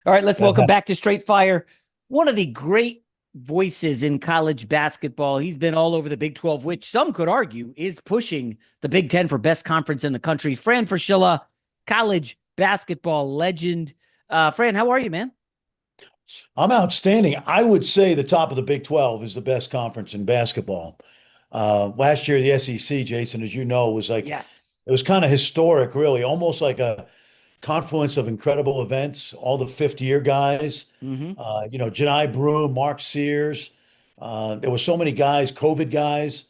All right, let's welcome back to Straight Fire, one of the great voices in college basketball. He's been all over the Big 12, which some could argue is pushing the Big 10 for best conference in the country. Fran Fraschilla, college basketball legend. Fran, how are you, man? I'm outstanding. I would say the top of the Big 12 is the best conference in basketball. Last year, the SEC, Jason, as you know, was like, Yes. it was kind of historic, really, almost like a confluence of incredible events. All the fifth year guys, Mm-hmm. Janai Broom, Mark Sears. There were so many guys, COVID guys.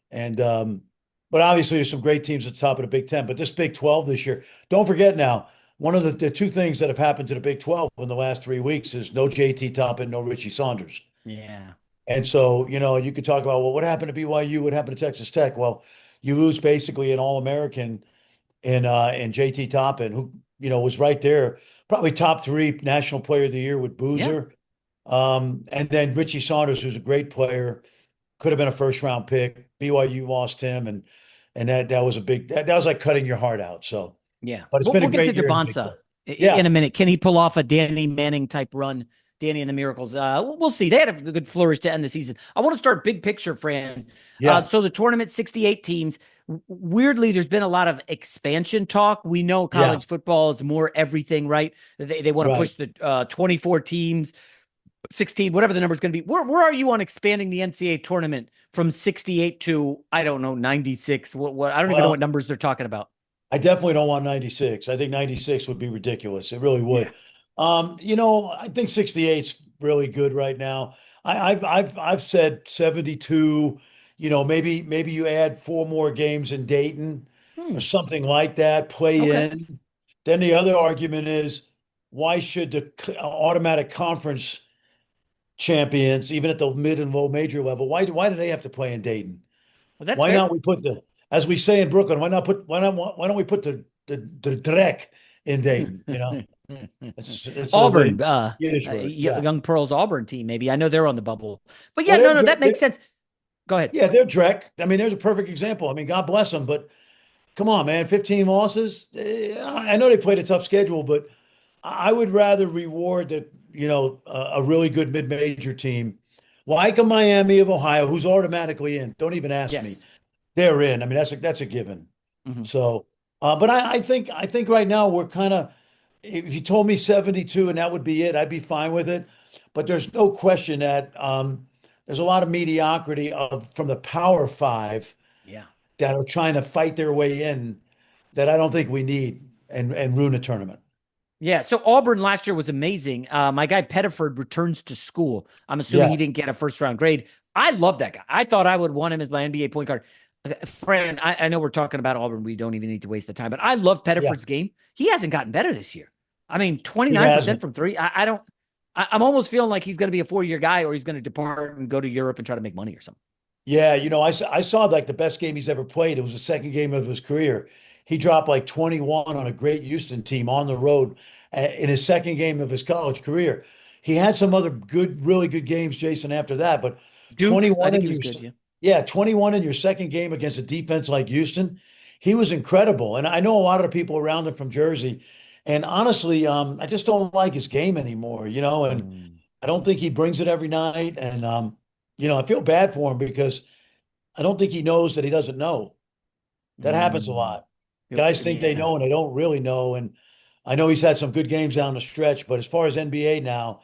And, but obviously, there's some great teams at the top of the Big Ten. But this Big 12 this year, don't forget now, one of the two things that have happened to the Big 12 in the last 3 weeks is no JT Toppin, no Richie Saunders. Yeah. And so, you could talk about, well, what happened to BYU? What happened to Texas Tech? Well, you lose basically an All-American in JT Toppin, who, was right there, probably top three National Player of the Year with Yeah. Boozer. And then Richie Saunders, who's a great player, could have been a first round pick. BYU lost him, and that was a big that was like cutting your heart out. So, Yeah. but it's We'll, been a we'll get to great year in the Big Devonsa 12. in Yeah, a minute. Can he pull off a Danny Manning type run? Danny and the Miracles. We'll see. They had a good flourish to end the season. I want to start big picture, Fran. yeah, So the tournament, 68 teams. Weirdly, there's been a lot of expansion talk. We know yeah, college football is more everything, right? They want to right. push the 24 teams, 16, whatever the number is going to be. Where are you on expanding the NCAA tournament from 68 to, I don't know, 96? What I don't even know what Well, numbers they're talking about. I definitely don't want 96. I think 96 would be ridiculous. It really Yeah. would. I think 68's really good right now. I've said 72, maybe you add four more games in Dayton or Hmm. something like that, Okay. play in. Then the other argument is why should the automatic conference champions, even at the mid and low major level, why do they have to play in Dayton? Well, that's Why fair. not we put as we say in Brooklyn, why don't we put the Drek in Dayton? It's a way Auburn, Yiddish word. Yeah. Young Pearl's Auburn team, maybe. I know they're on the bubble, but yeah, Well, no, that makes sense. Go ahead. yeah, they're Drek. I mean, there's a perfect example. I mean, God bless them, but come on, man, 15 losses. I know they played a tough schedule, but I would rather reward a really good mid-major team like a Miami of Ohio, who's automatically in. Don't even ask me. Yes. They're in. I mean, that's a given. Hmm. So, but I think right now we're kind of, if you told me 72 and that would be it, I'd be fine with it. But there's no question that there's a lot of mediocrity from the Power Five Yeah. that are trying to fight their way in that I don't think we need and ruin a tournament. Yeah. So Auburn last year was amazing. My guy Pettiford returns to school. I'm assuming Yeah, he didn't get a first round grade. I love that guy. I thought I would want him as my NBA point guard. Fran, I know we're talking about Auburn. We don't even need to waste the time, but I love yeah, Pettiford's game. He hasn't gotten better this year. I mean, he 29% hasn't. from three. I don't, I'm almost feeling like he's going to be a 4 year guy or he's going to depart and go to Europe and try to make money or something. Yeah, I saw like the best game he's ever played. It was the second game of his career. He dropped like 21 on a great Houston team on the road in his second game of his college career. He had some other good, really good games, Jason, after that, but Duke, I 21 think in he was your good. Yeah. yeah, 21 in your second game against a defense like Houston, he was incredible. And I know a lot of the people around him from Jersey, and honestly, I just don't like his game anymore, and Mm, I don't think he brings it every night. And I feel bad for him because I don't think he knows that he doesn't know. That happens a mm. lot. Guys think they Yeah. know and they don't really know. And I know he's had some good games down the stretch, but as far as NBA now,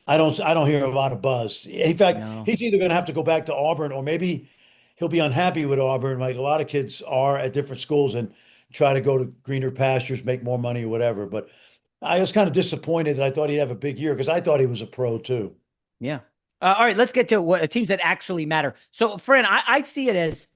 I don't hear a lot of buzz. In fact, No. he's either going to have to go back to Auburn or maybe he'll be unhappy with Auburn, like a lot of kids are at different schools, and try to go to greener pastures, make more money or whatever. But I was kind of disappointed that I thought he'd have a big year because I thought he was a pro too. Yeah. All right, let's get to what teams that actually matter. So, Fran, I see it as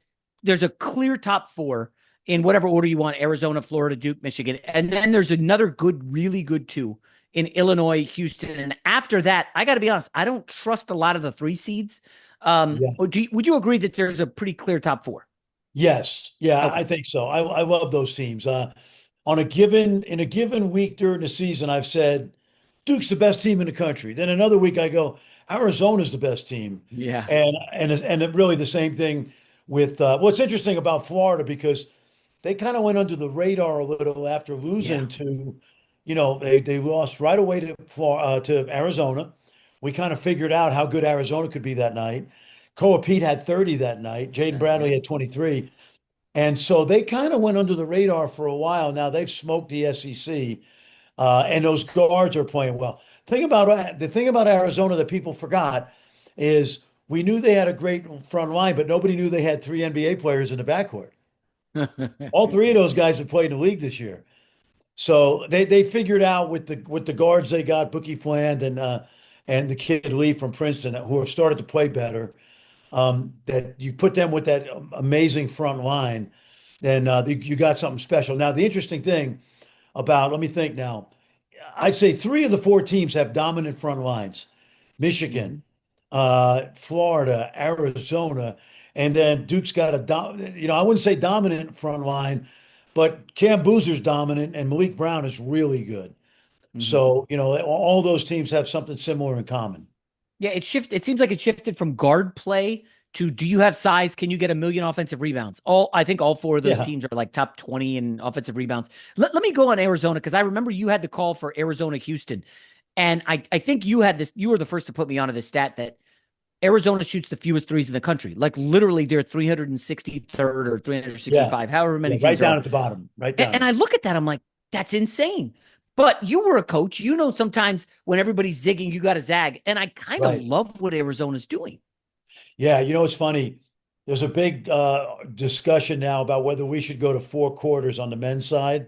there's a clear top four in whatever order you want: Arizona, Florida, Duke, Michigan, and then there's another good, really good two in Illinois, Houston, and after that, I got to be honest, I don't trust a lot of the three seeds. Yeah. Would you agree that there's a pretty clear top four? Yes. Yeah, Okay. I think so. I love those teams. In a given week during the season, I've said Duke's the best team in the country. Then another week I go, Arizona's the best team. Yeah. And really the same thing with what's interesting about Florida because they kind of went under the radar a little after Yeah. losing to they lost right away to to Arizona. We kind of figured out how good Arizona could be that night. Koa Pete had 30 that night. Jaden Uh-huh. Bradley had 23. And so they kind of went under the radar for a while. Now they've smoked the SEC, and those guards are playing well. The thing about Arizona that people forgot is we knew they had a great front line, but nobody knew they had three NBA players in the backcourt. All three of those guys have played in the league this year. So they figured out with the guards they got, Bookie Fland and the kid Lee from Princeton, who have started to play better. That you put them with that amazing front line, then you got something special. Now the interesting thing let me think now. I'd say three of the four teams have dominant front lines: Mhm. Michigan, Florida, Arizona, and then Duke's got I wouldn't say dominant front line, but Cam Boozer's dominant and Malik Brown is really good. Mhm. So, all those teams have something similar in common. Yeah, it shifted. It seems like it shifted from guard play to do you have size? Can you get a million offensive rebounds? I think all four of those Yeah. teams are like top 20 in offensive rebounds. Let me go on Arizona because I remember you had the call for Arizona Houston. And I think you were the first to put me onto this stat that Arizona shoots the fewest threes in the country. Like literally they're 363rd or Yeah. 365, however Yeah. many Right teams there down are. at the bottom. Right And down. I look at that, I'm like, that's insane. But you were a coach. You know, sometimes when everybody's zigging, you got to zag. And I kind of Right. love what Arizona's doing. Yeah, it's funny. There's a big discussion now about whether we should go to four quarters on the men's side.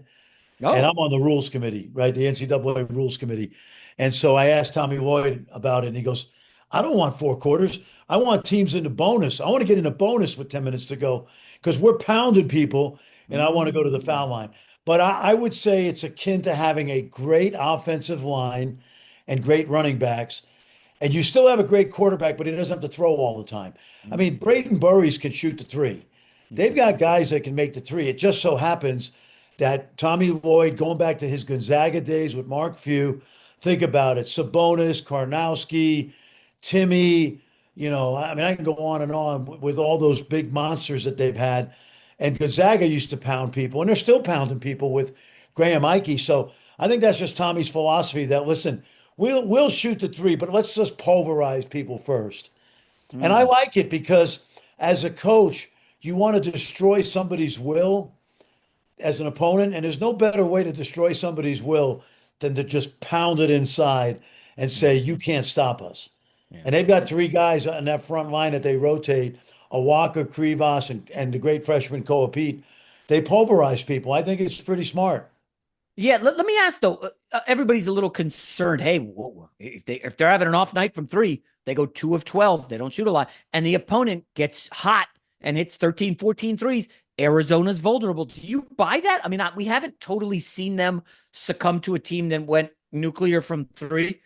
And Oh. I'm on the rules committee, right? The NCAA rules committee. And so I asked Tommy Lloyd about it, and he goes, I don't want four quarters. I want teams in the bonus. I want to get in a bonus with 10 minutes to go because we're pounding people, and I want to go to the Mm. foul line. But I would say it's akin to having a great offensive line and great running backs and you still have a great quarterback, but he doesn't have to throw all the time. I Mm. mean, Braden Burries can shoot the three. They've Mhm. got guys that can make the three. It just so happens that Tommy Lloyd, going back to his Gonzaga days with Mark Few, think about it. Sabonis, Karnowski, Timmy, I mean, I can go on and on with all those big monsters that they've had. And Gonzaga used to pound people, and they're still pounding people with Graham Ike. So I think that's just Tommy's philosophy that, listen, we'll shoot the three, but let's just pulverize people first. And I Mm. like it because as a coach, you want to destroy somebody's will as an opponent, and there's no better way to destroy somebody's will than to just pound it inside and say, Mm. you can't stop us. Yeah. And they've got three guys on that front line that they rotate, Awaka, Krivas, and the great freshman Koa Pete. They pulverize people. I think it's pretty smart. Yeah, let me ask though. Everybody's a little concerned. Hey, if they're having an off night from three, they go 2 of 12. They don't shoot a lot, and the opponent gets hot and hits 13, 14 threes. Arizona's vulnerable. Do you buy that? I mean, we haven't totally seen them succumb to a team that went nuclear from three.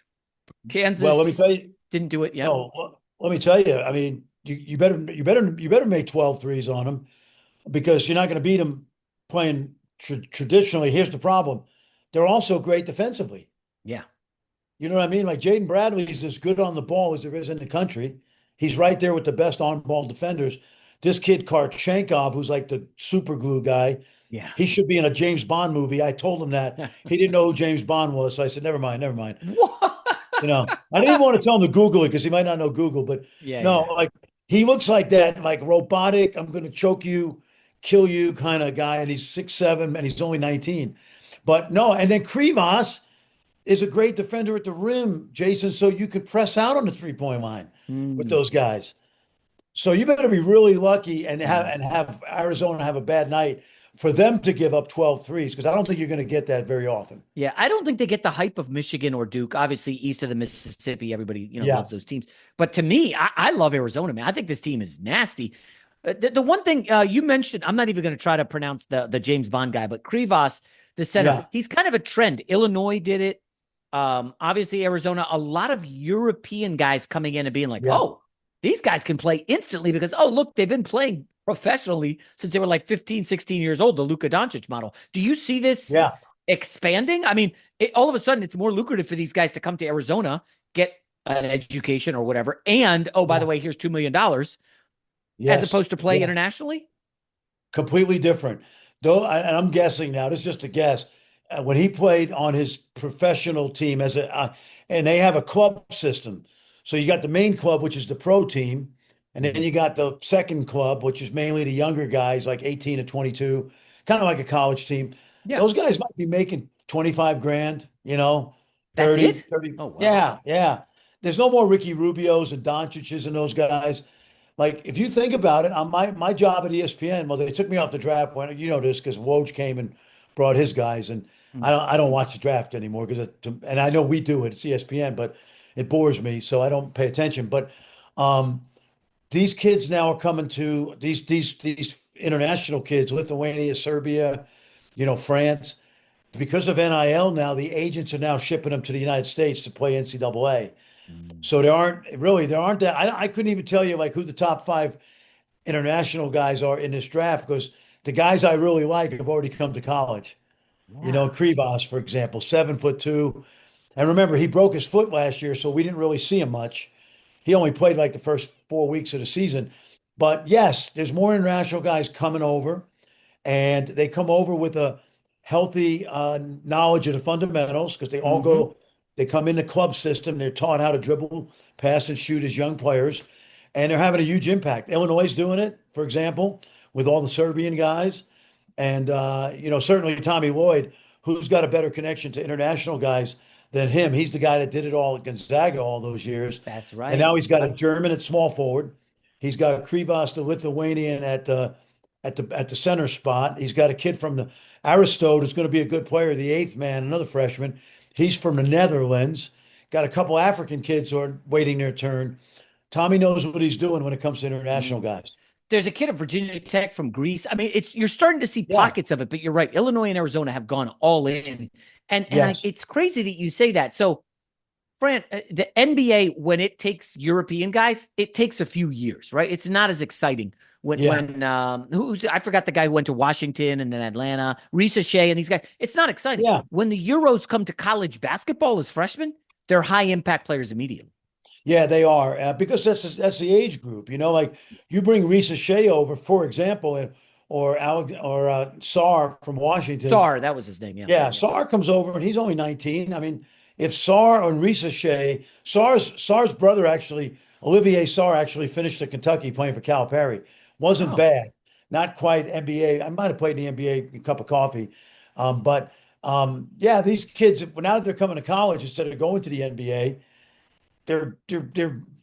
Well, let me Kansas tell you, didn't do it yet. no, let me tell you, I mean, you better make 12 threes on them because you're not going to beat them playing traditionally. Here's the problem. They're also great defensively. Yeah, You know what I mean? Like Jaden Bradley's as good on the ball as there is in the country. He's right there with the best on-ball defenders. This kid Karchenkov, who's like the super glue guy, yeah. he should be in a James Bond movie. I told him that. He didn't know who James Bond was, so I said, never mind, never mind. What? I didn't even want to tell him to Google it because he might not know Google, but Yeah, no, yeah. like he looks like that, like robotic, I'm going to choke you, kill you kind of guy. And he's 6'7" and he's only 19. But no, and then Krivas is a great defender at the rim, Jason, so you can press out on the 3-point line with Mm, those guys. So you better be really lucky and have mm. Arizona have a bad night for them to give up 12 threes because I don't think you're going to get that very often. Yeah, I don't think they get the hype of Michigan or Duke. Obviously, east of the Mississippi, everybody Yeah. loves those teams. But to me, I love Arizona, man. I think this team is nasty. The one thing you mentioned, I'm not even going to try to pronounce the James Bond guy, but Krivas, the center, Yeah. he's kind of a trend. Illinois did it. Obviously, Arizona, a lot of European guys coming in and being like, Yeah. oh, these guys can play instantly because, oh, look, they've been playing professionally since they were like 15, 16 years old, the Luka Doncic model. Do you see this Yeah. expanding? I mean, all of a sudden, it's more lucrative for these guys to come to Arizona, get an education or whatever. And, oh, by the Yeah. way, here's $2 million as Yes. opposed to play Yeah. internationally. Completely different. Though, and I'm guessing now, this is just a guess. when he played on his professional team and they have a club system. So you got the main club, which is the pro team, and then Mhm. you got the second club, which is mainly the younger guys, like 18 to 22, kind of like a college team. Yeah. Those guys might be making 25 grand, That's 30, it? 30. Oh, wow. Yeah, yeah. There's no more Ricky Rubios and Doncic's and those guys. Like, if you think about it, on my job at ESPN, well, they took me off the draft when you know this because Woj came and brought his guys, and Mm. I don't watch the draft anymore and I know we do it. It's ESPN, but it bores me, so I don't pay attention. But um, these kids now are coming to these international kids, Lithuania, Serbia, France. Because of NIL now, the agents are now shipping them to the United States to play NCAA. Mm. So there aren't that. I couldn't even tell you like who the top five international guys are in this draft because the guys I really like have already come to college. Yeah. Krivas, for example, 7'2". And remember, he broke his foot last year, so we didn't really see him much. He only played like the first 4 weeks of the season. But yes, there's more international guys coming over and they come over with a healthy knowledge of the fundamentals because Hmm. they come in the club system. They're taught how to dribble, pass, and shoot as young players, and they're having a huge impact. Illinois is doing it, for example, with all the Serbian guys, and certainly Tommy Lloyd, who's got a better connection to international guys than him. He's the guy that did it all at Gonzaga all those years, That's and right. now he's got a German at small forward. He's got Krivas, the Lithuanian, at the center spot. He's got a kid from the Aristote who's going to be a good player, the eighth man, another freshman. He's from the Netherlands. Got a couple African kids who are waiting their turn. Tommy knows what he's doing when it comes to international Mm. guys. There's a kid at Virginia Tech from Greece. I mean, you're starting to see Yeah. pockets of it, but you're right. Illinois and Arizona have gone all in, and Yes. it's crazy that you say that. So, Fran, the NBA when it takes European guys, it takes a few years, right? It's not as exciting Yeah. when who's I forgot the guy who went to Washington and then Atlanta, Risa Shea, and these guys. It's not exciting Yeah. when the Euros come to college basketball as freshmen. They're high impact players immediately. Yeah, they are because that's the age group. Like you bring Risa Shea over, for example, or Sar from Washington. Sar, that was his name. Yeah, Yeah, yeah. Sar comes over and he's only 19. I mean, if Sar and Risa Shea, Sar's brother actually, Olivier Sar actually finished at Kentucky playing for Calipari. Wasn't Oh, bad. Not quite NBA. I might have played in the NBA a cup of coffee. But yeah, these kids, now that they're coming to college instead of going to the NBA, they're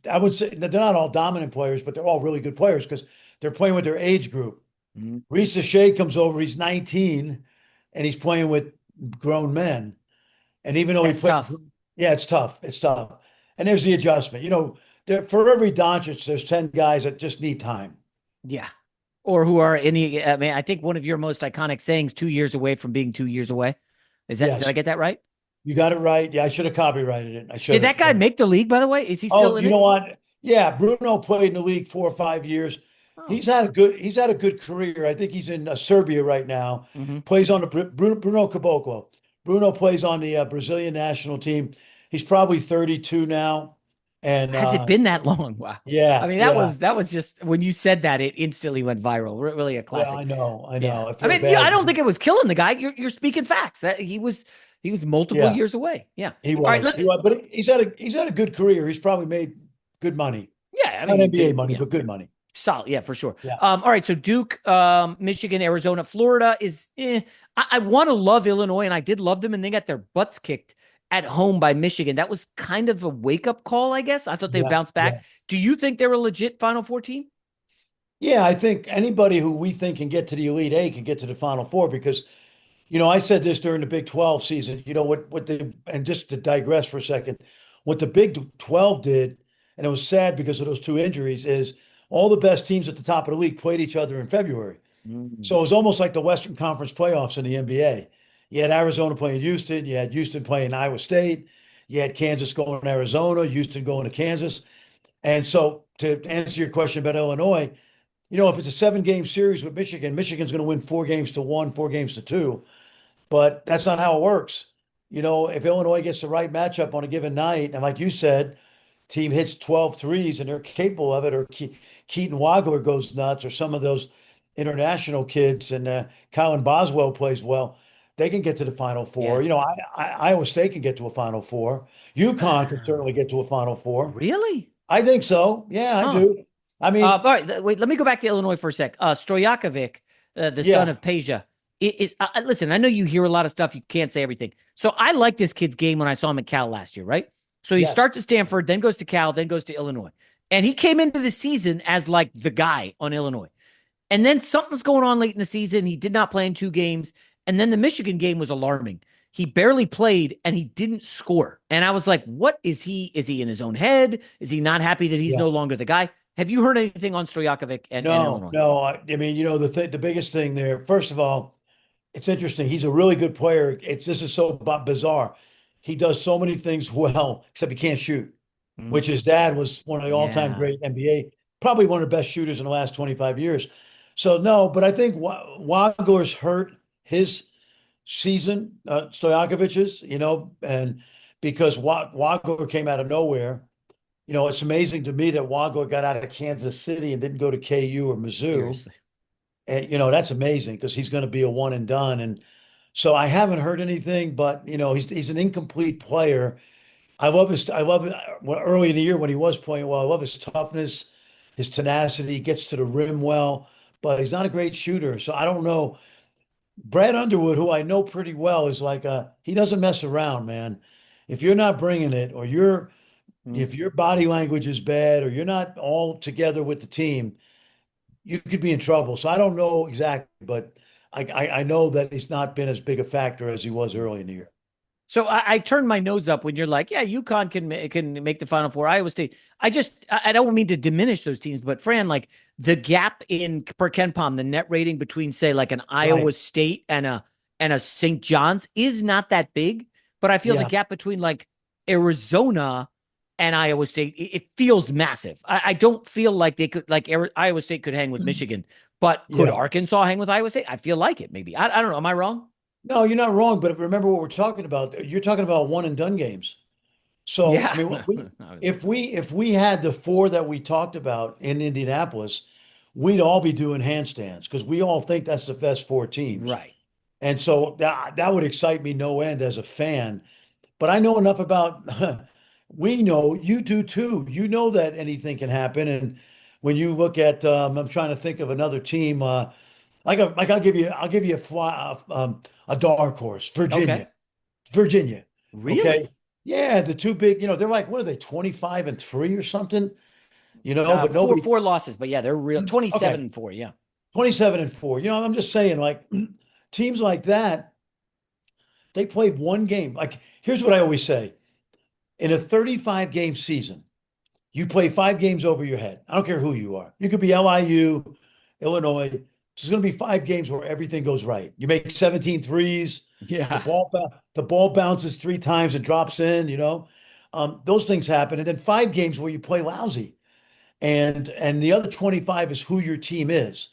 I would say they're not all dominant players, but they're all really good players because they're playing with their age group. mhm. Risa Shea comes over, he's 19 and he's playing with grown men. And even though he That's played, tough. yeah, it's tough. It's tough. And there's the adjustment. For every Doncic, there's 10 guys that just need time. Yeah. Or who are any, I mean, I think one of your most iconic sayings, 2 years away from being 2 years away. Did I Yes, get that right? you got it right. Yeah, I should have copyrighted it. I should Did that have. guy make the league, by the way? Is he still Oh, in you know it? what? Yeah, Bruno played in the league 4 or 5 years. Oh, He's had a good career. I think he's in Serbia right now. hmm. Plays on the Bruno Caboclo. Bruno plays on the Brazilian national team. He's probably 32 now, and Has it been that long? Wow. I yeah, mean, that yeah. was that was just when you said that, it instantly went viral. Really a Well, classic. I Yeah. know. I I feel mean, yeah, I bad. don't think it was killing the guy. You're speaking facts. That he was multiple Yeah, years away. Yeah. he All right. was. He was, but he's had a good career. He's probably made good money, Yeah. I not mean, he NBA did. money, Yeah. but good money. Solid, yeah, for sure. Yeah, All right, so Duke, Michigan, Arizona, Florida is. I want to love Illinois, and I did love them, and they got their butts kicked at home by Michigan. That was kind of a wake up call, I guess. I thought they would yeah, bounce yeah. back. Do you think they're a legit Final Four team? Yeah, I think anybody who we think can get to the Elite Eight can get to the Final Four because, I said this during the Big 12 season, and just to digress for a second, what the Big 12 did, and it was sad because of those two injuries, is all the best teams at the top of the league played each other in February. Mm. So it was almost like the Western Conference playoffs in the NBA. You had Arizona playing Houston, you had Houston playing Iowa State, you had Kansas going to Arizona, Houston going to Kansas. And so to answer your question about Illinois, if it's a 7 game series with Michigan, Michigan's going to win 4 games to one, 4 games to two. But that's not how it works. If Illinois gets the right matchup on a given night, and like you said, team hits 12 threes and they're capable of it, or Keaton Wagler goes nuts, or some of those international kids, and Colin Boswell plays well. they can get to the Final Four. Yeah. Iowa State can get to a Final Four. UConn can Uh, certainly get to a Final Four. really? I think so. Yeah, I Huh. do. I All mean, right. Wait, let me go back to Illinois for a sec. Stojakovic, the son yeah, of Peja, listen, I know you hear a lot of stuff. You can't say everything. So I like this kid's game when I saw him at Cal last year, right? So he yes, starts at Stanford, then goes to Cal, then goes to Illinois. And he came into the season as like the guy on Illinois. And then something's going on late in the season. He did not play in 2 games. And then the Michigan game was alarming. He barely played and he didn't score. And I was like, what is he? Is he in his own head? Is he not happy that he's yeah. no longer the guy? Have you heard anything on Stojakovic and No, Illinois? no. I mean, the biggest thing there. First of all, it's interesting. He's a really good player. This is so bizarre. He does so many things well, except he can't shoot. Mm, Which his dad was one of the all-time yeah. great NBA, probably one of the best shooters in the last 25 years. So no, but I think Wagler's hurt his season, Stojakovic's, and because Wagler came out of nowhere. It's amazing to me that Wagler got out of Kansas City and didn't go to KU or Mizzou. Seriously. And, that's amazing because he's going to be a one and done. And so I haven't heard anything, but, he's an incomplete player. I love it well, early in the year when he was playing well. I love his toughness, his tenacity, he gets to the rim well, but he's not a great shooter. So I don't know. Brad Underwood, who I know pretty well, is like he doesn't mess around, man. If you're not bringing it, or Mm. if your body language is bad, or you're not all together with the team, you could be in trouble. So I don't know exactly, but I know that he's not been as big a factor as he was early in the year. So I turned my nose up when you're like, yeah, UConn can make the Final Four. Iowa State. I don't mean to diminish those teams, but Fran, like the gap in per Ken Palm, the net rating between say like an Iowa Right. State and a St. John's is not that big, but I feel the Yeah. gap between like Arizona and Iowa State it feels massive. I don't feel like they could like Iowa State could hang with Michigan, but could Yeah. Arkansas hang with Iowa State? I feel like it maybe. I don't know. Am I wrong? No, you're not wrong, but remember what we're talking about. You're talking about one and done games. So, I Yeah. mean, if we had the four that we talked about in Indianapolis, we'd all be doing handstands because we all think that's the best four teams. Right. And so that would excite me no end as a fan. But I know enough about we know you do too. You know that anything can happen. And when you look at I'm trying to think of another team, I'll give you a dark horse, Okay. Virginia. Virginia. Okay. Really? Yeah, the two big, they're like, what are they, 25-3 or something? But Four nobody, four losses, but yeah, they're real okay, 27-4. Yeah. 27-4. I'm just saying, like, teams like that, they played one game. Like, here's what I always say. In a 35 game season, you play 5 games over your head. I don't care who you are. You could be LIU, Illinois. There's going to be 5 games where everything goes right. You make 17 threes. The Yeah. ball bounces 3 times and drops in. Those things happen, and then 5 games where you play lousy, and the other 25 is who your team is.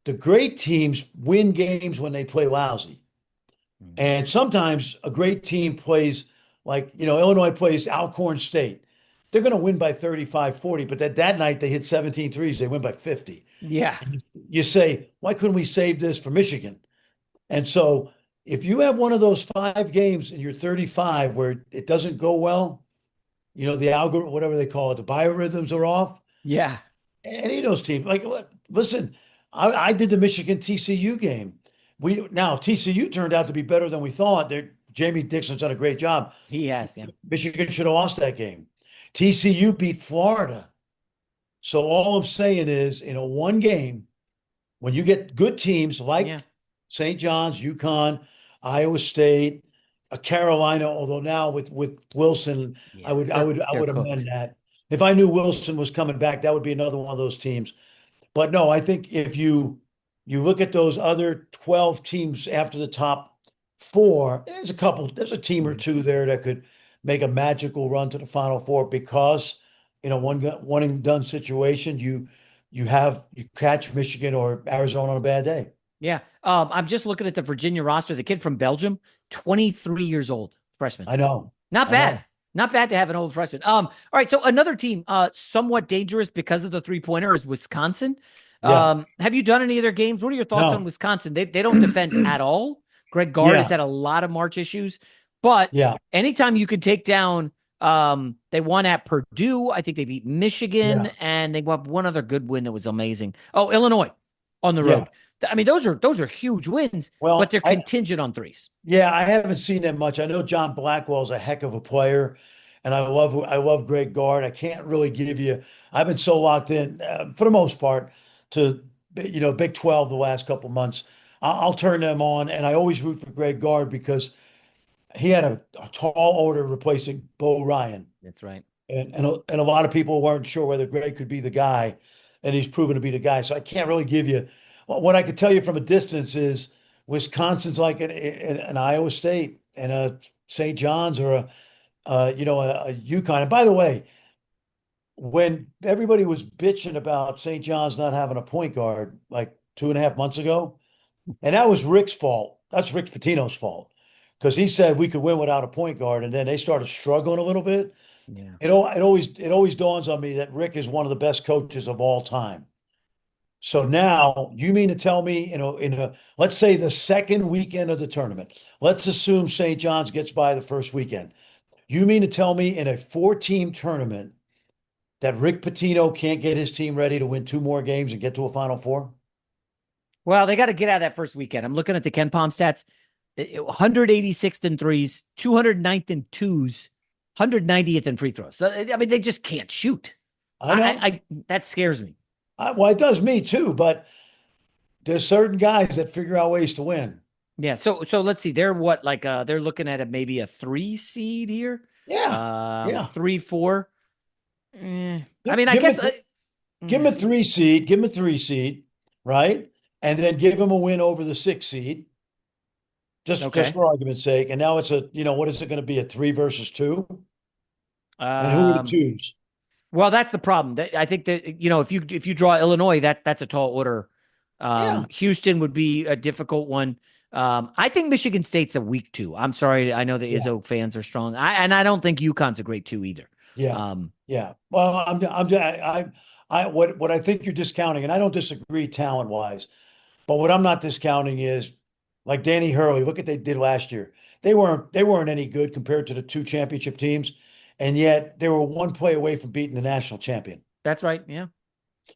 The great teams win games when they play lousy, and sometimes a great team plays like Illinois plays Alcorn State. They're going to win by 35, 40, but that night they hit 17 threes. They win by 50. Yeah. And you say, why couldn't we save this for Michigan? And so if you have one of those 5 games in your 35 where it doesn't go well, the algorithm, whatever they call it, the biorhythms are off. Yeah. Any of those teams, like, listen, I did the Michigan TCU game. Now TCU turned out to be better than we thought. Jamie Dixon's done a great job. He has. Yeah. Michigan should have lost that game. TCU beat Florida. So all I'm saying is, in a one game, when you get good teams like Yeah. St. John's, UConn, Iowa State, Carolina, although now with Wilson, I Yeah. would I would I They're would cooked. amend that. If I knew Wilson was coming back, that would be another one of those teams. But no, I think if you look at those other 12 teams after the top four, there's a team or two there that could make a magical run to the Final Four because in a one and done situation, you catch Michigan or Arizona on a bad day. Yeah. I'm just looking at the Virginia roster. The kid from Belgium, 23 years old, freshman. I know. Not I know. bad. Not bad to have an old freshman. All right. So another team, somewhat dangerous because of the 3-pointer is Wisconsin. Yeah. Have you done any of their games? What are your thoughts on No. Wisconsin? They don't defend at all, Greg Gard has Yeah, had a lot of March issues, but yeah, anytime you can take down, they won at Purdue. I think they beat Michigan, yeah, and they won one other good win that was amazing. Oh, Illinois on the yeah. road. I mean, those are huge wins, but Well, they're contingent on threes. yeah, I haven't seen that much. I know John Blackwell's a heck of a player, and I love Greg Gard. I can't really give you. I've been so locked in for the most part to Big 12 the last couple months. I'll turn them on, and I always root for Greg Gard because he had a tall order replacing Bo Ryan. That's right. And a lot of people weren't sure whether Greg could be the guy, and he's proven to be the guy. So I can't really give you what I could tell you from a distance is Wisconsin's like an Iowa State and a St. John's or a UConn. And by the way, when everybody was bitching about St. John's not having a point guard like 2.5 months ago, and that was Rick's fault. That's Rick Pitino's fault because he said we could win without a point guard, and then they started struggling a little bit. Yeah. It always dawns on me that Rick is one of the best coaches of all time. So now you mean to tell me, let's say the second weekend of the tournament, let's assume St. John's gets by the first weekend. You mean to tell me in a four-team tournament that Rick Pitino can't get his team ready to win two more games and get to a Final Four? Well, they got to get out of that first weekend. I'm looking at the Ken Pom stats: 186th in threes, 209th in twos, 190th in free throws. So, I mean, they just can't shoot. I know. That scares me. Well, it does me too, but there's certain guys that figure out ways to win. Yeah. So let's see. They're what, like they're looking at maybe a 3 seed here. Yeah. Yeah. 3, 4. I mean, I Give him guess a, give him a mm, 3 seed, give him a 3 seed, right? And then give him a win over the 6 seed, just okay. for argument's sake. And now what is it going to be? A 3 versus 2? And who are the Um, twos? well, that's the problem. I think that if you draw Illinois, that's a tall order. Yeah. Houston would be a difficult one. I think Michigan State's a weak 2. I'm sorry. I know the Yeah. Izzo fans are strong. I don't think UConn's a great 2 either. Yeah. Um, Yeah. Well, what I think you're discounting, and I don't disagree talent wise, but what I'm not discounting is like Danny Hurley. Look at what they did last year. They weren't any good compared to the two championship teams, and yet they were one play away from beating the national champion. that's right. Yeah.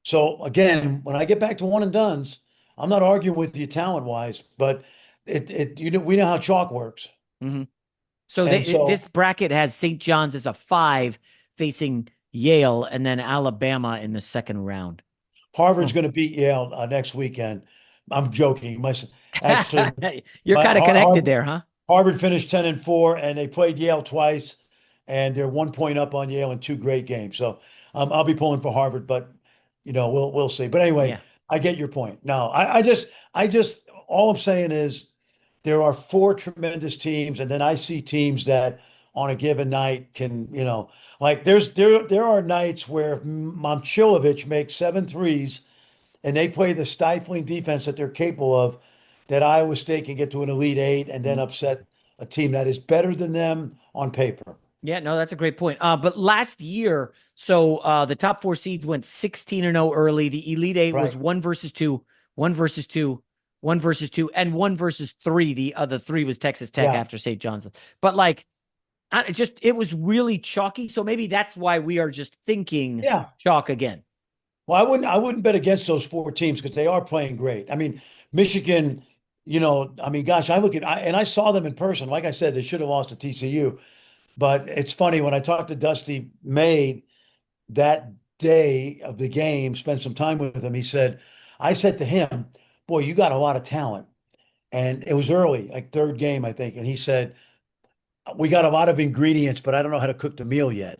So again, when I get back to one and dones, I'm not arguing with you talent wise, but we know how chalk works. hmm So And this so bracket has St. John's as a 5 facing Yale and then Alabama in the second round. Harvard's going to beat Yale next weekend. I'm joking. Actually, You're my kind of connected there, huh? Harvard finished 10-4, and they played Yale twice, and they're 1 point up on Yale in two great games. So I'll be pulling for Harvard, but we'll see. But anyway, Yeah. I get your point. No, I just all I'm saying is there are four tremendous teams, and then I see teams that on a given night can, like there are nights where Momchilovich makes 7 threes and they play the stifling defense that they're capable of, that Iowa State can get to an Elite Eight and then Mhm. upset a team that is better than them on paper. Yeah, no, that's a great point. But last year, so the top 4 seeds went 16-0 early. The Elite Eight was Right. 1 versus 2, 1 versus 2, 1 versus 2, and 1 versus 3. The other 3 was Texas Tech Yeah. after St. John's. But like, it was really chalky. So maybe that's why we are just thinking Yeah. chalk again. Well, I wouldn't bet against those four teams because they are playing great. I mean, Michigan, I mean, gosh, I saw them in person. Like I said, they should have lost to TCU. But it's funny when I talked to Dusty May that day of the game, spent some time with him. I said to him, boy, you got a lot of talent. And it was early, like third game, I think. And he said, we got a lot of ingredients, but I don't know how to cook the meal yet.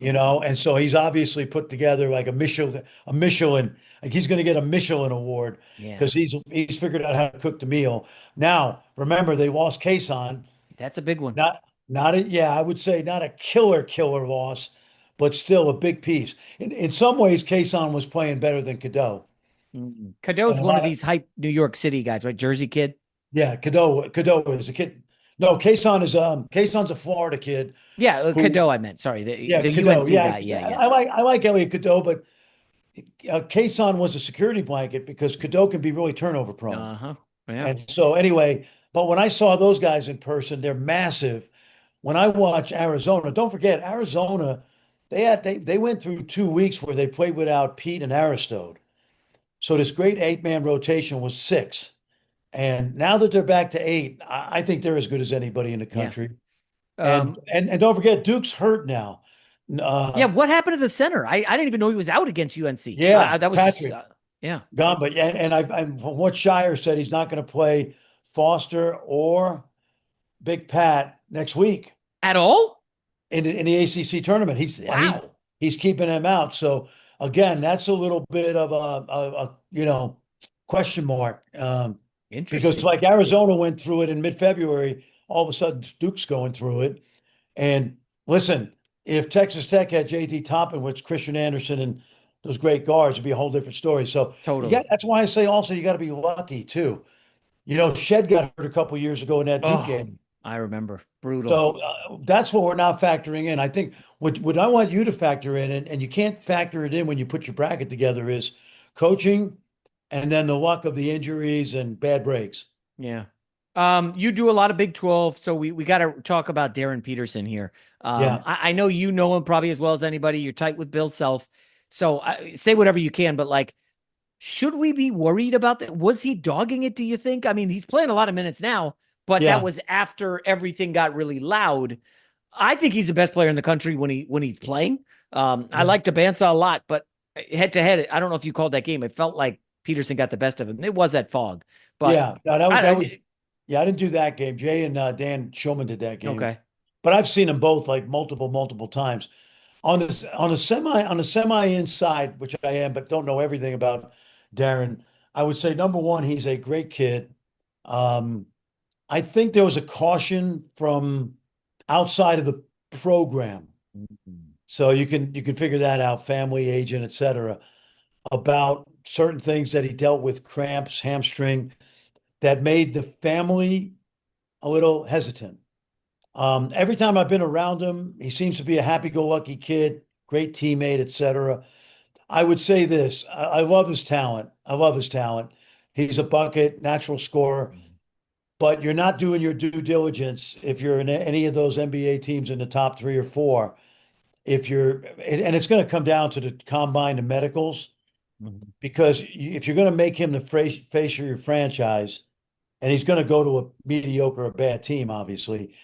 And so he's obviously put together like a Michelin, like he's going to get a Michelin award Yeah, because he's figured out how to cook the meal. Now, remember they lost Kason, that's a big one. yeah, I would say not a killer loss, but still a big piece. In some ways, Kason was playing better than Cadeau. And Cadeau's a one of lot of these hype New York City guys, right? Jersey kid. Yeah, Cadeau is a kid. No, Kason's a Florida kid Yeah, who Cadeau, I meant. Sorry, the yeah, Cadeau. UNC Yeah, guy. Yeah, yeah. I like Elliot Cadeau, but Kason was a security blanket because Cadeau can be really turnover prone. Uh-huh. Yeah. And so anyway, But when I saw those guys in person, they're massive. When I watch Arizona, don't forget Arizona, they went through 2 weeks where they played without Pete and Aristotle. So this great eight-man rotation was six. And now that they're back to eight, I think they're as good as anybody in the Yeah. country. And Um, and don't forget, Duke's hurt now. yeah. Uh, What happened to the center? I didn't even know he was out against UNC. yeah, That was just, Patrick yeah. gone, but and from what Shire said, he's not going to play Foster or Big Pat next week At all? in the ACC tournament. Wow. He's keeping them out. So again, that's a little bit of a question mark, because Interesting. like Arizona went through it in mid-February, all of a sudden Duke's going through it. And listen, if Texas Tech had JT Toppin, which Christian Anderson and those great guards, it'd be a whole different story. So Totally. that's why I say also you got to be lucky too. Shed got hurt a couple years ago in that Duke Oh, game. I remember. Brutal. So that's what we're not factoring in. I think what I want you to factor in, and you can't factor it in when you put your bracket together, is coaching and then the luck of the injuries and bad breaks. Yeah. You do a lot of Big 12, so we got to talk about Darren Peterson here. Yeah, I know you know him probably as well as anybody. You're tight with Bill Self. So say whatever you can, but like, should we be worried about that? Was he dogging it, do you think? I mean, he's playing a lot of minutes now, but that yeah, was after everything got really loud. I think he's the best player in the country when he's playing. I yeah, like Tabansa a lot, but head to head, I don't know if you called that game. It felt like Peterson got the best of him. It was that fog, but yeah. No, that was I yeah. I didn't do that game. Jay and Dan Shulman did that game, okay. but I've seen them both like multiple times. On the semi inside, which I am, but don't know everything about Darren. I would say number one, he's a great kid. Um, I think there was a caution from outside of the program, so you can figure that out, family, agent, etc., about certain things that he dealt with, cramps, hamstring, that made the family a little hesitant. Every time I've been around him, he seems to be a happy-go-lucky kid, great teammate, etc. I would say this: I love his talent. I love his talent. He's a bucket, natural scorer, but you're not doing your due diligence if you're in any of those NBA teams in the top three or four. And it's going to come down to the combine and medicals, Mhm. because if you're going to make him the face of your franchise, and he's going to go to a mediocre or bad team, obviously,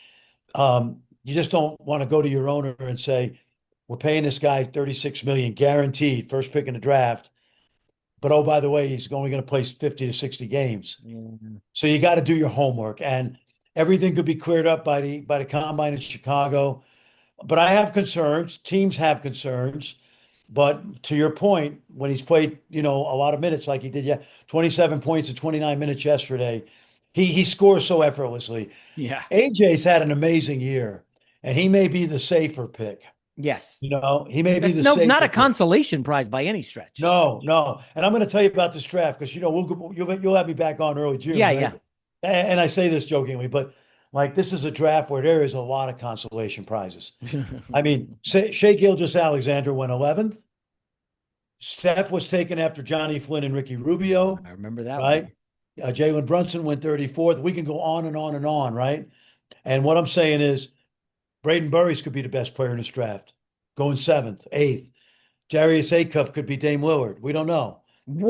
you just don't want to go to your owner and say, "We're paying this guy 36 million guaranteed, first pick in the draft, but oh, by the way, he's only going to play 50 to 60 games." Yeah. So you got to do your homework, and everything could be cleared up by the combine in Chicago. But I have concerns. Teams have concerns. But to your point, when he's played, a lot of minutes like he did, yeah, 27 points in 29 minutes yesterday, he scores so effortlessly. Yeah. AJ's had an amazing year, and he may be the safer pick. Yes. He may be That's the no, not safer a pick. consolation prize by any stretch. No, no. And I'm going to tell you about this draft because you'll have me back on early June, Yeah, right? yeah. And I say this jokingly, but like this is a draft where there is a lot of consolation prizes. I mean, Shea Gilgeous-Alexander went 11th. Steph was taken after Johnny Flynn and Ricky Rubio, I remember that right? one. Jalen Brunson went 34th. We can go on and on and on, right? And what I'm saying is Braden Burris could be the best player in this draft, going seventh, eighth. Darius Acuff could be Dame Lillard. We don't know.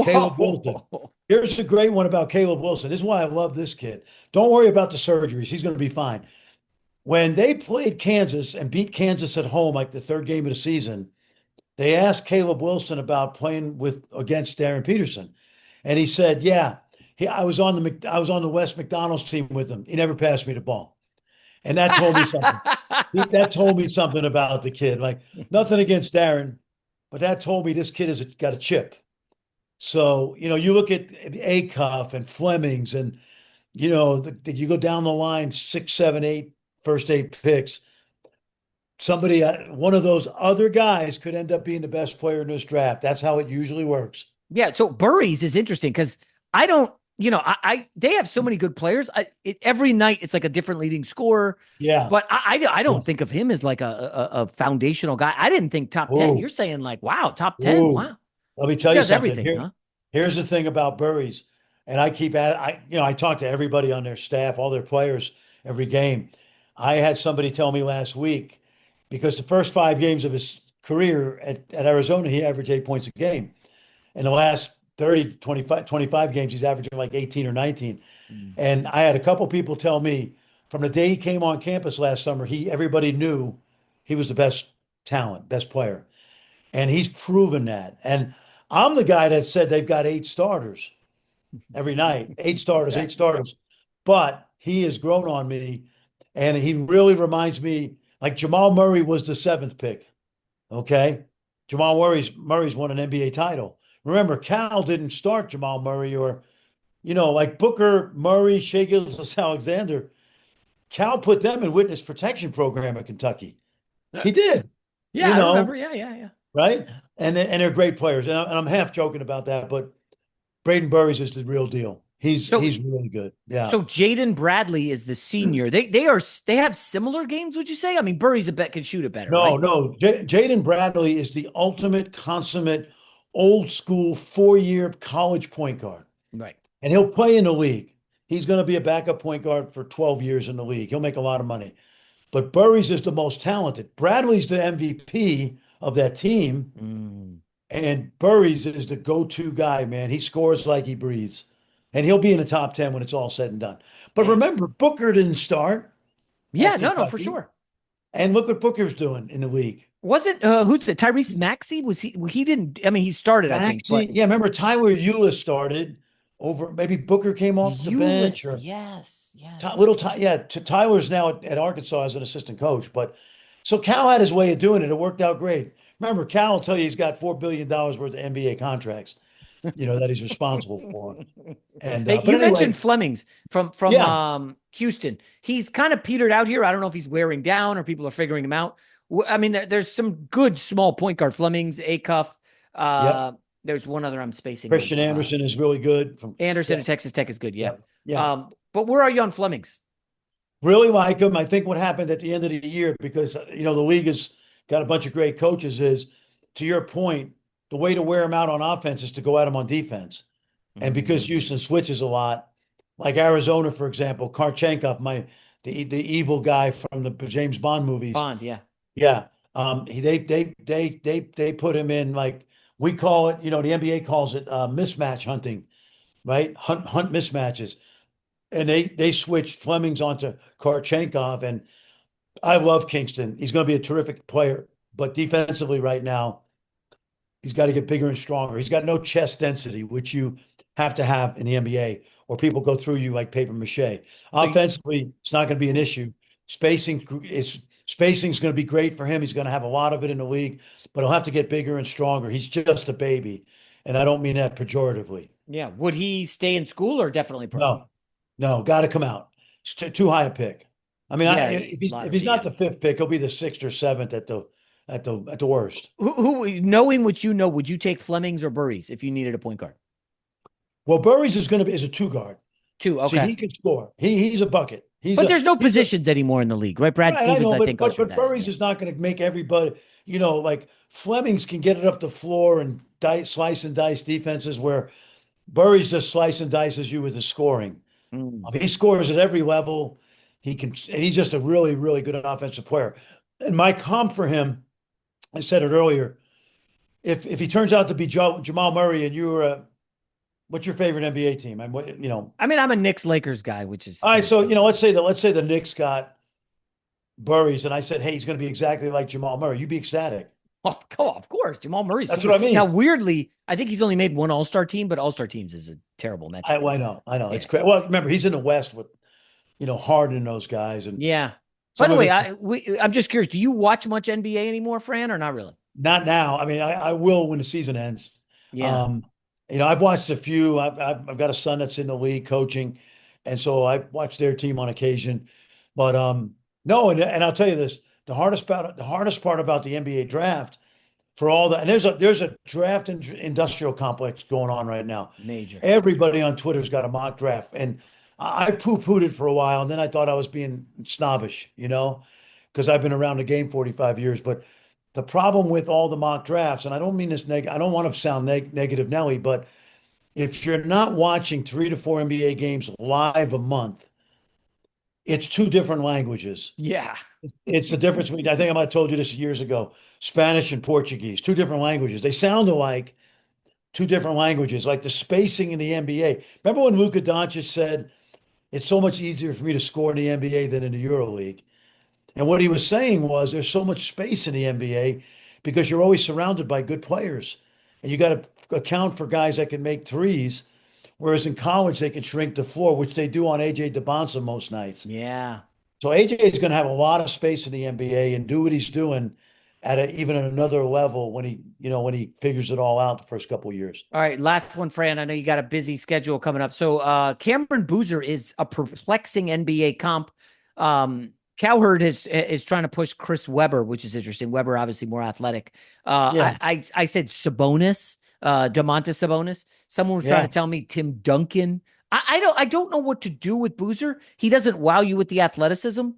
Caleb Wilson. Whoa. Here's a great one about Caleb Wilson. This is why I love this kid. Don't worry about the surgeries. He's going to be fine. When they played Kansas and beat Kansas at home, like the third game of the season, they asked Caleb Wilson about playing against Darren Peterson, and he said, "Yeah, I was on the West McDonald's team with him. He never passed me the ball." And that told me something. That told me something about the kid. Like nothing against Darren, but that told me this kid has got a chip. So, you look at Acuff and Flemings and, you go down the line, 6, 7, 8, first 8 picks. Somebody, one of those other guys could end up being the best player in this draft. That's how it usually works. Yeah, so Burries is interesting because I don't, they have so many good players. Every night it's like a different leading scorer, Yeah. but I Yeah. don't think of him as like a foundational guy. I didn't think top 10. You're Ooh, saying like, wow, top 10. ooh. Wow. Let me He tell you does something. everything, huh? Here's the thing about Burries. and I keep at I talk to everybody on their staff, all their players every game. I had somebody tell me last week because the first 5 games of his career at Arizona, he averaged 8 points a game. In the last 30, 25 games, he's averaging like 18 or 19. Mm. And I had a couple people tell me from the day he came on campus last summer, everybody knew he was the best talent, best player. And he's proven that. And I'm the guy that said they've got 8 starters every night, 8 starters, Yeah. 8 starters. But he has grown on me, and he really reminds me like Jamal Murray was the seventh pick. Okay. Jamal Murray's won an NBA title. Remember, Cal didn't start Jamal Murray or, like Booker, Murray, Shea Gilgeous-Alexander. Cal put them in witness protection program at Kentucky. He did, Yeah, you I remember. know, Yeah, yeah, yeah. right? And they're great players. And I'm half joking about that, but Braden Burries is the real deal. He's So he's really good. Yeah. so Jaden Bradley is the senior. They have similar games, would you say? I mean, Burry's a bet can shoot it better, No, right? no. Jaden Bradley is the ultimate consummate old school 4-year college point guard. Right. And he'll play in the league. He's going to be a backup point guard for 12 years in the league. He'll make a lot of money. But Burries is the most talented. Bradley's the MVP of that team, Mm. and Burries is the go-to guy, man. He scores like he breathes. And he'll be in the top 10 when it's all said and done. But Hey. remember, Booker didn't start Yeah, at no, for Kentucky. sure. And look what Booker's doing in the league. Wasn't who's the Tyrese Maxey? Was he didn't I mean he started, I think, Maxey, but yeah, remember Tyler Eulis started over, maybe Booker came off the bench Ulyss, or yes, Ty, yes. little Ty, yeah. Tyler's now at Arkansas as an assistant coach, but so Cal had his way of doing it. It worked out great. Remember, Cal will tell you he's got $4 billion worth of NBA contracts, that he's responsible for. And Hey, but you mentioned anyway, Flemings from yeah, Houston. He's kind of petered out here. I don't know if he's wearing down or people are figuring him out. I mean, there's some good small point guard Flemings, Acuff. yep. There's one other I'm spacing on. Christian Anderson is really good from Anderson yeah, at Texas Tech is good. Yeah. yeah, yeah. But where are you on Flemings? Really like him. I think what happened at the end of the year, because the league has got a bunch of great coaches, is to your point, the way to wear him out on offense is to go at him on defense. And because Mm. Houston switches a lot, like Arizona, for example, Karchenkov, the evil guy from the James Bond movies. Bond, yeah. Yeah. They put him in, like we call it, the NBA calls it mismatch hunting, right? Hunt mismatches. And they switched Flemings onto Karchenkov, and I love Kingston. He's going to be a terrific player, but defensively right now, he's got to get bigger and stronger. He's got no chest density, which you have to have in the NBA, or people go through you like paper mache. So Offensively, it's not going to be an issue. Spacing's going to be great for him. He's going to have a lot of it in the league, but he'll have to get bigger and stronger. He's just a baby, and I don't mean that pejoratively. yeah, would he stay in school or definitely pro? No, no, got to come out. It's too high a pick. I mean, Yeah, if he's if he's lottery, not yeah. the fifth pick, he'll be the sixth or seventh at the worst. Who knowing what you know, would you take Flemings or Burries if you needed a point guard? Well, Burries is a two guard. Two, See, okay. he can score. He's a bucket. But there's no He's a positions anymore in the league, right? Brad right. I Stevens, know, I but think, but ushered but that in. Burries Yeah. is not going to make everybody. Like Flemings can get it up the floor and slice and dice defenses, where Burries just slice and dices you with his scoring. Mm. I mean, he scores at every level. And he's just a really, really good offensive player. And my comp for him, I said it earlier. If he turns out to be Jamal Murray, and what's your favorite NBA team? I mean, I'm a Knicks Lakers guy, which is All right. says So something. let's say the Knicks got Burries, and I said, hey, he's going to be exactly like Jamal Murray. You'd be ecstatic. Oh, come on, of course. Jamal Murray's That's super. what I Now, mean. weirdly, I think he's only made one All-Star team, but All-Star teams is a terrible metric. I know. Yeah. It's crazy. Well, remember, he's in the West with Harden and those guys, and Yeah. By some the of way, it. I'm just curious. Do you watch much NBA anymore, Fran, or not really? Not now. I mean, I will when the season ends. Yeah. Um, I've watched a few. I've got a son that's in the league coaching, and so I watch their team on occasion. But no, and I'll tell you this: the hardest part about the NBA draft for all that, and there's a draft industrial complex going on right now. Major. Everybody on Twitter's got a mock draft, and I poo-pooed it for a while, and then I thought I was being snobbish, because I've been around the game 45 years. But the problem with all the mock drafts, and I don't mean this I don't want to sound negative, Nelly, but if you're not watching 3 to 4 NBA games live a month, it's two different languages. Yeah. It's the difference between, I think I might have told you this years ago, Spanish and Portuguese, two different languages. They sound alike, two different languages, like the spacing in the NBA. Remember when Luka Doncic said, it's so much easier for me to score in the NBA than in the EuroLeague? And what he was saying was there's so much space in the NBA because you're always surrounded by good players. And you got to account for guys that can make threes, whereas in college they can shrink the floor, which they do on AJ DeBonsa most nights. Yeah. So AJ is going to have a lot of space in the NBA and do what he's doing at even another level when he figures it all out the first couple of years. All right, last one, Fran. I know you got a busy schedule coming up. So Cameron Boozer is a perplexing NBA comp. Cowherd is trying to push Chris Webber, which is interesting. Webber obviously more athletic. Yeah, I said Sabonis, Domantas Sabonis. Someone was trying yeah, to tell me Tim Duncan. I don't know what to do with Boozer. He doesn't wow you with the athleticism,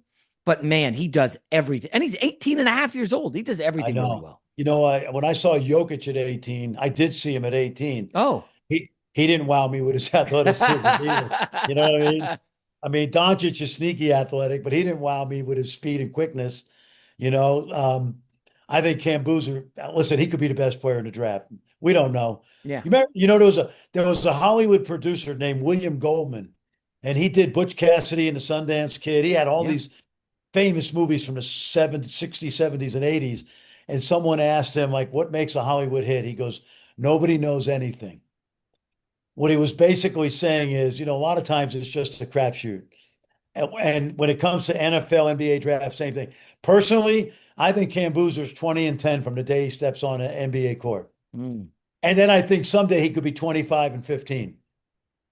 but man, he does everything. And he's 18 and a half years old. He does I everything really know. well. When I saw Jokic at 18, I did see him at 18. Oh. He didn't wow me with his athleticism either. You know what I mean? I mean, Doncic is sneaky athletic, but he didn't wow me with his speed and quickness. You know, I think Cam Boozer, listen, he could be the best player in the draft. We don't know. Yeah. You remember, there was a Hollywood producer named William Goldman, and he did Butch Cassidy and the Sundance Kid. He had all Yeah. these famous movies from the 60s, 70s, and 80s. And someone asked him, like, what makes a Hollywood hit? He goes, nobody knows anything. What he was basically saying is, a lot of times it's just a crapshoot. And when it comes to NFL, NBA draft, same thing. Personally, I think Cam Boozer's 20-10 from the day he steps on an NBA court. Mm, And then I think someday he could be 25-15.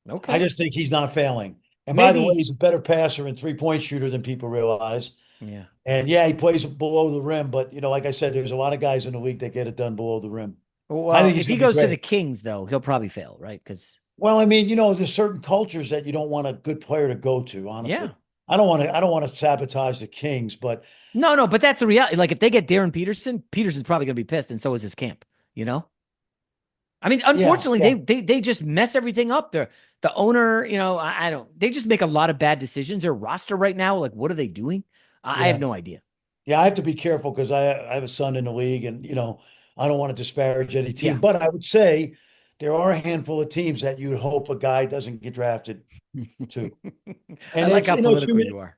I okay. just think he's not failing. And by the way, Maybe. he's a better passer and three-point shooter than people realize. Yeah. And yeah, he plays below the rim, but like I said, there's a lot of guys in the league that get it done below the rim. I Well, think he's if he going to be goes to the great. Kings, though, he'll probably fail, right? Because Well, I mean, there's certain cultures that you don't want a good player to go to, yeah, honestly. I don't want to sabotage the Kings, but no, but that's the reality. Like if they get Darren Peterson, Peterson's probably going to be pissed, and so is his camp. You know, I mean, yeah, unfortunately, yeah, they just mess everything up. The owner, I don't. They just make a lot of bad decisions. Their roster right now, like, what are they doing? I have yeah. no idea. Yeah, I have to be careful because I have a son in the league and I don't want to disparage any Yeah, team, but I would say there are a handful of teams that you'd hope a guy doesn't get drafted to. I And like it's how it's political human. you are.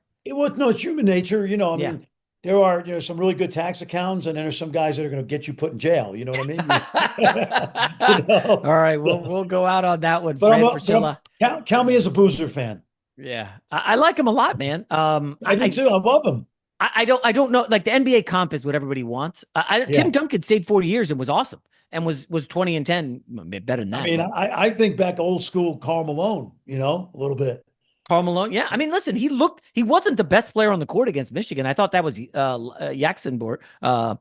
No, it's human nature. I Yeah. mean, there are some really good tax accountants, and then there's some guys that are going to get you put in jail. You know what I mean? All right, So, we'll go out on that one, but I'm Fran a, but I'm, Fraschilla. count me as a Boozer fan. Yeah, I like him a lot, man. I do too. I love him. I don't know. Like the NBA comp is what everybody wants. Yeah. Tim Duncan stayed 4 years and was awesome and was 20-10, better than I that. mean, But I think back old school Karl Malone, a little bit. Karl Malone, yeah. I mean, listen, he wasn't the best player on the court against Michigan. I thought that was Yeah. Jaxa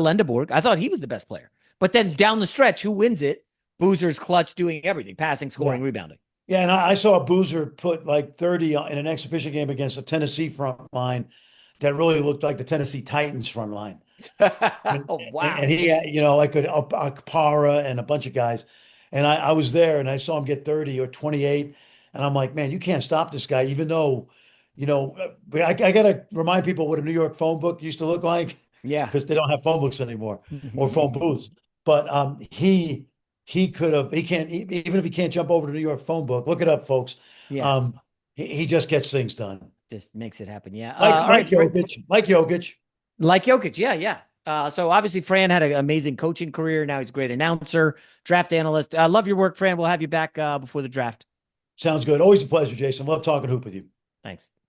Lendeborg. I thought he was the best player. But then down the stretch, who wins it? Boozer's clutch, doing everything, passing, Yeah. scoring, rebounding. Yeah. And I saw Boozer put like 30 in an exhibition game against the Tennessee front line that really looked like the Tennessee Titans front line. And, Oh, and wow. he had, like a Para and a bunch of guys. And I was there and I saw him get 30 or 28. And I'm like, man, you can't stop this guy, even though, I got to remind people what a New York phone book used to look like Yeah. because they don't have phone books anymore or phone booths. But he could have, he can't, even if he can't jump over to the New York phone book, look it up, folks. Yeah. He just gets things done. Just makes it happen. Yeah. Like, All like right. Jokic, like Jokic. Like Jokic, yeah, yeah. So obviously, Fran had an amazing coaching career. Now he's a great announcer, draft analyst. I love your work, Fran. We'll have you back before the draft. Sounds good. Always a pleasure, Jason. Love talking hoop with you. Thanks.